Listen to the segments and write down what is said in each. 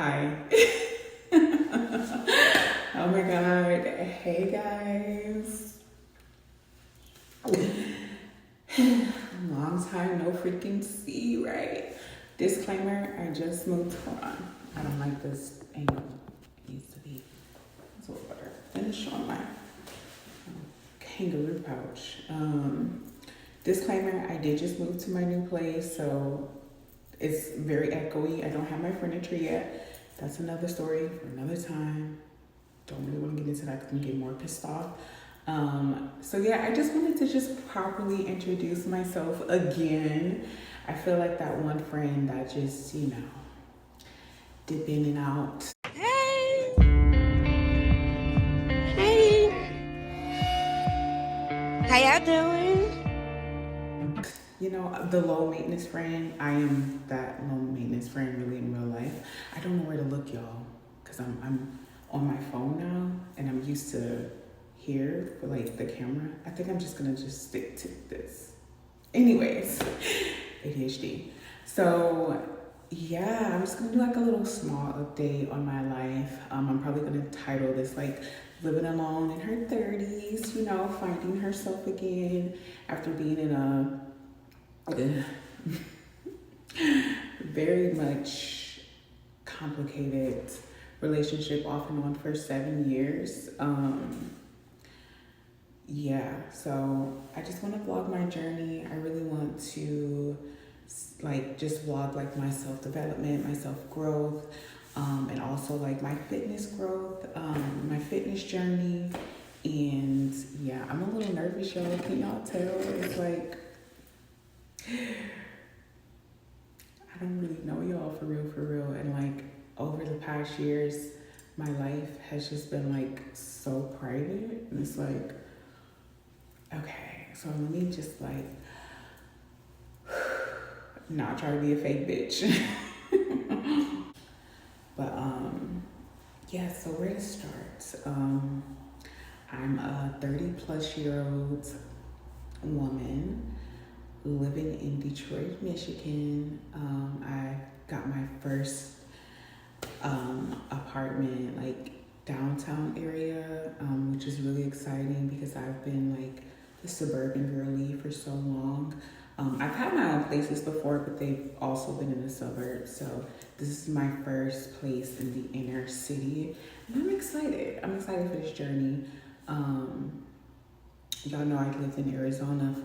Hi. Oh my God. Hey guys. Long time no freaking see, right? Disclaimer, I just moved. Hold on. I don't like this angle. It needs to be. It's a little better. Finish on my kangaroo pouch. Disclaimer, I did just move to my new place, so it's very echoey. I don't have my furniture yet. That's another story for another time. Don't really want to get into that because I'm getting more pissed off. So yeah, I just wanted to just properly introduce myself again. I feel like that one friend that just, dip in and out. Hey! Hey! How y'all doing? The low maintenance friend. I am that low maintenance friend really in real life. I don't know where to look, y'all, because I'm on my phone now and I'm used to here for like the camera. I think I'm just gonna stick to this. Anyways, ADHD. So yeah, I'm just gonna do like a little small update on my life. I'm probably gonna title this like living alone in her 30s, finding herself again after being in a very much complicated relationship off and on for 7 years. So I just want to vlog my journey. I really want to just vlog like my self-development, my self-growth, and also like my fitness growth, my fitness journey. And yeah, I'm a little nervous, y'all. Can y'all tell? It's like I don't really know y'all for real. And like over the past years, my life has just been like so private. And it's like, okay, so let me just like not try to be a fake bitch. But yeah, so where to start? I'm a 30 plus year old woman living in Detroit, Michigan. I got my first apartment like downtown area, which is really exciting because I've been like the suburban girly for so long. I've had my own places before, but they've also been in the suburbs. So this is my first place in the inner city, and I'm excited. I'm excited for this journey. Y'all know I lived in Arizona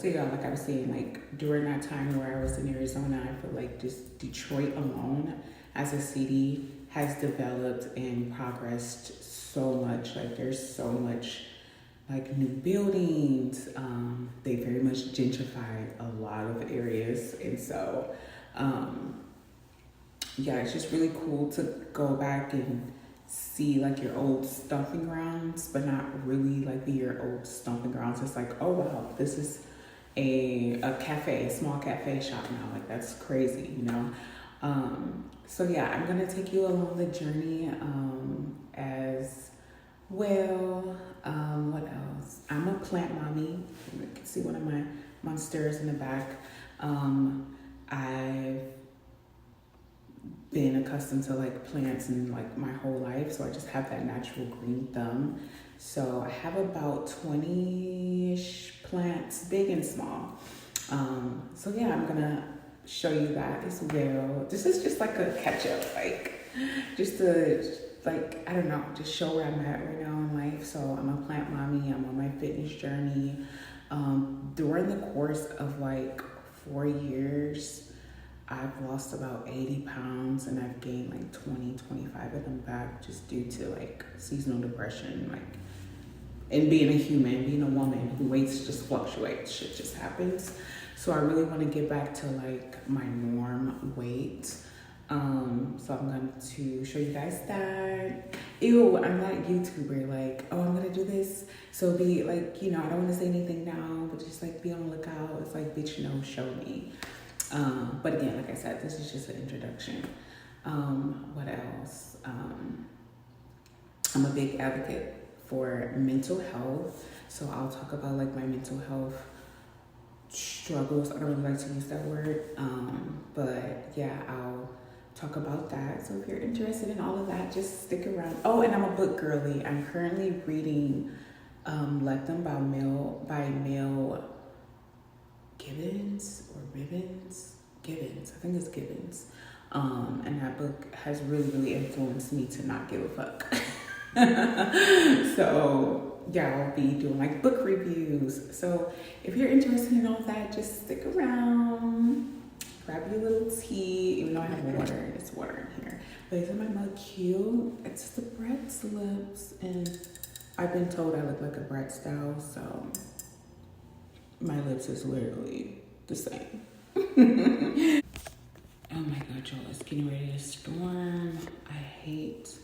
like I was saying, like during that time where I was in Arizona, I feel like just Detroit alone as a city has developed and progressed so much. Like there's so much like new buildings. They very much gentrified a lot of areas. And so, it's just really cool to go back and see like your old stomping grounds, but not really like your old stomping grounds. It's like, oh wow, this is a cafe, a small cafe shop now. Like that's crazy, So yeah, I'm gonna take you along the journey as well. What else? I'm a plant mommy. You can see one of my monsters in the back. I've been accustomed to like plants and like my whole life, so I just have that natural green thumb. So I have about 20-ish plants, big and small. So yeah, I'm gonna show you that as well. This is just like a catch up, like just to I don't know, just show where I'm at right now in life. So I'm a plant mommy. I'm on my fitness journey. During the course of like 4 years, I've lost about 80 pounds and I've gained like 25 of them back just due to like seasonal depression, and being a human, being a woman who weights just fluctuates, shit just happens. So I really want to get back to like my norm weight. So I'm going to show you guys that. Ew, I'm not a YouTuber, like, oh, I'm gonna do this. So be like, I don't want to say anything now, but just like be on the lookout. It's like, bitch, show me. But again, like I said, this is just an introduction. What else? I'm a big advocate for mental health. So I'll talk about like my mental health struggles. I don't really like to use that word. But yeah, I'll talk about that. So if you're interested in all of that, just stick around. Oh, and I'm a book girly. I'm currently reading Let Them by Mel Gibbons or Ribbons? Gibbons. I think it's Gibbons. And that book has really, really influenced me to not give a fuck. So yeah, I'll be doing like book reviews. So if you're interested in all that, just stick around. Grab your little tea, even though I have water. It's water in here. But isn't my mug cute? It's the bread slips, and I've been told I look like a bread style, so my lips is literally the same. Oh my god, y'all, it's getting ready to storm. I hate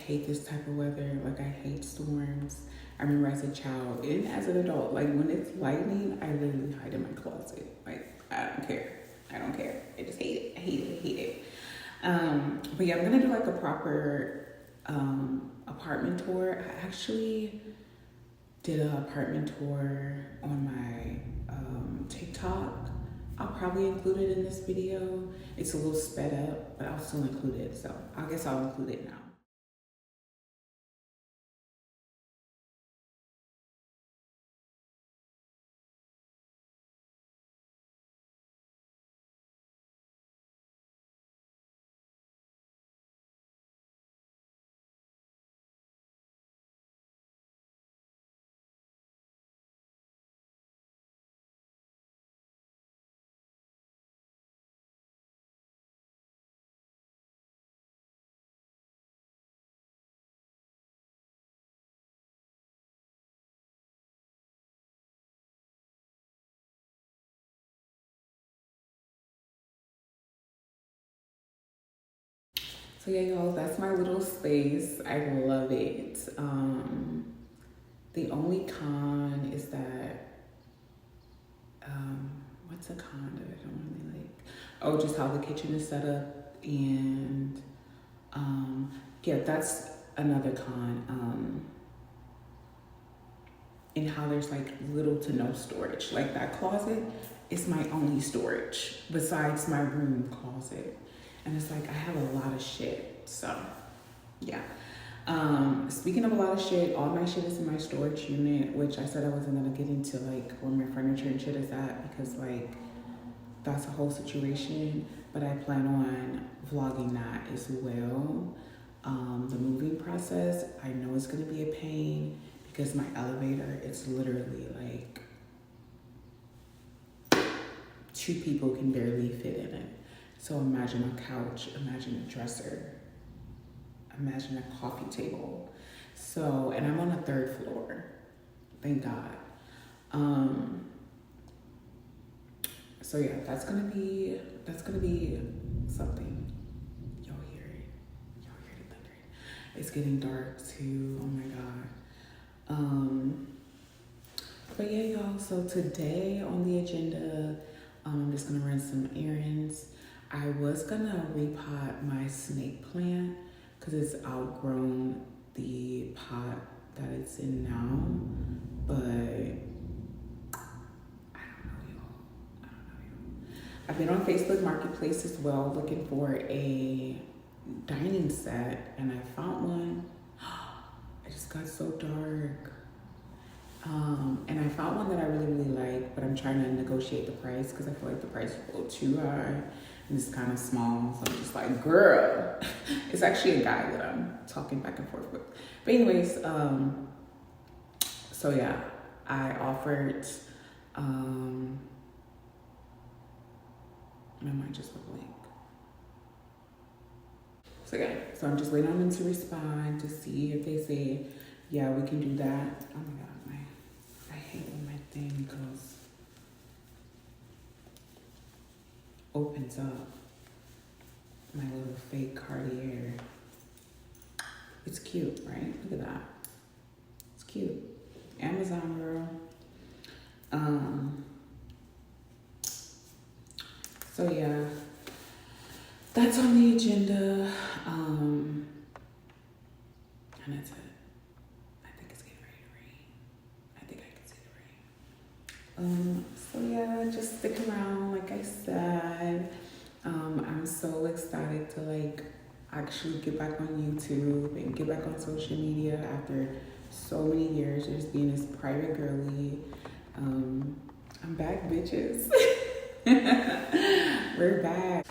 this type of weather. Like, I hate storms. I remember as a child and as an adult, like when it's lightning, I literally hide in my closet. Like, I don't care. I just hate it. I hate it. But yeah, I'm gonna do like a proper apartment tour. I actually did an apartment tour on my TikTok. I'll probably include it in this video. It's a little sped up, but I'll still include it. So I guess I'll include it now. So yeah, y'all, that's my little space. I love it. The only con is that, what's a con that I don't really like? Oh, just how the kitchen is set up, and yeah, that's another con. And how there's like little to no storage. Like that closet is my only storage besides my room closet. And it's like I have a lot of shit. So yeah. Speaking of a lot of shit, all my shit is in my storage unit, which I said I wasn't gonna get into like where my furniture and shit is at because like that's a whole situation. But I plan on vlogging that as well. The moving process, I know it's gonna be a pain because my elevator, it's literally like 2 people can barely fit in it. So imagine a couch, imagine a dresser, imagine a coffee table. So, and I'm on the 3rd floor, thank God. So yeah, that's gonna be something. Y'all hear it? Y'all hear the thunder? It's getting dark too. Oh my God. But yeah, y'all, so today on the agenda, I'm just gonna run some errands. I was gonna repot my snake plant because it's outgrown the pot that it's in now, but I don't know, y'all. I've been on Facebook Marketplace as well looking for a dining set, and I found one. It just got so dark. And I found one that I really, really like, but I'm trying to negotiate the price because I feel like the price is a little too high and it's kind of small. So I'm just like, girl, it's actually a guy that I'm talking back and forth with. But anyways, so yeah, I offered, my mind just went blank. So yeah, so I'm just waiting on them to respond to see if they say, yeah, we can do that. Oh my God. I hate when my thing goes, opens up, my little fake Cartier. It's cute, right? Look at that. It's cute. Amazon girl. So yeah, that's on the agenda. And that's it. I think it's getting ready to rain. I think I can see the rain. So yeah, just stick around. Like I said, I'm I'm so excited to like actually get back on YouTube and get back on social media after so many years just being this private girly. I'm back, bitches. We're back.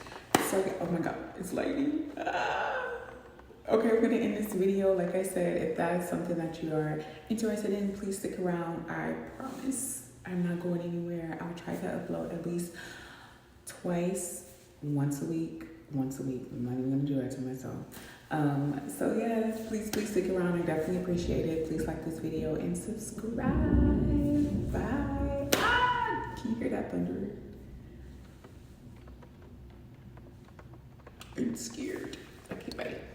So, oh my god, it's lightning. Okay, we're gonna end this video. Like I said, if that is something that you are interested in, please stick around. I promise I'm not going anywhere. I'll try to upload at least twice, once a week. I'm not even gonna do that to myself. So yeah, please stick around. I definitely appreciate it. Please like this video and subscribe. Bye. Can you hear that thunder? I'm scared. Okay, bye.